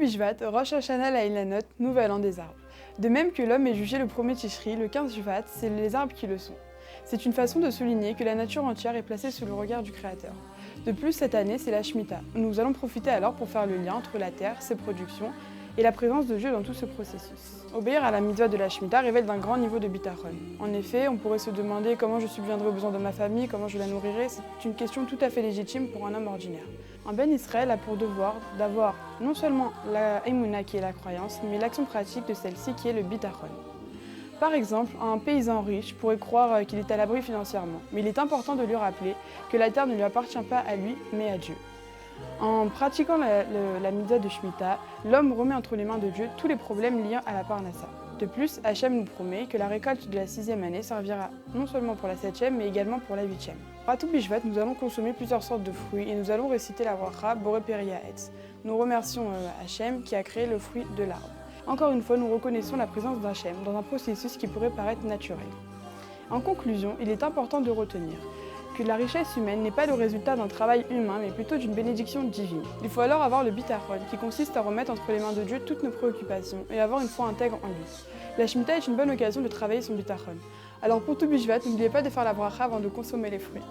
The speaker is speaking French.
Bishvat, Rosh Hashanah Laïlanot, nouvel an des arbres. De même que l'homme est jugé le premier Tishri, le 15 Shvat, c'est les arbres qui le sont. C'est une façon de souligner que la nature entière est placée sous le regard du Créateur. De plus, cette année, c'est la Shemitah. Nous allons profiter alors pour faire le lien entre la terre, ses productions, et la présence de Dieu dans tout ce processus. Obéir à la mitzvah de la Shemitah révèle d'un grand niveau de bitachon. En effet, on pourrait se demander comment je subviendrai aux besoins de ma famille, comment je la nourrirai. C'est une question tout à fait légitime pour un homme ordinaire. Un Ben Israël a pour devoir d'avoir non seulement la Emouna qui est la croyance, mais l'action pratique de celle-ci qui est le bitachon. Par exemple, un paysan riche pourrait croire qu'il est à l'abri financièrement, mais il est important de lui rappeler que la terre ne lui appartient pas à lui, mais à Dieu. En pratiquant la mitzvah de Shemitah, l'homme remet entre les mains de Dieu tous les problèmes liés à la Parnassa. De plus, Hachem nous promet que la récolte de la 6e année servira non seulement pour la 7e, mais également pour la 8e. À tout Bishvat, nous allons consommer plusieurs sortes de fruits et nous allons réciter la bracha Boré Peria Etz. Nous remercions Hachem qui a créé le fruit de l'arbre. Encore une fois, nous reconnaissons la présence d'Hachem dans un processus qui pourrait paraître naturel. En conclusion, il est important de retenir que la richesse humaine n'est pas le résultat d'un travail humain, mais plutôt d'une bénédiction divine. Il faut alors avoir le bitachon, qui consiste à remettre entre les mains de Dieu toutes nos préoccupations et avoir une foi intègre en lui. La Shemitah est une bonne occasion de travailler son bitachon. Alors pour tout Bishvat, n'oubliez pas de faire la bracha avant de consommer les fruits.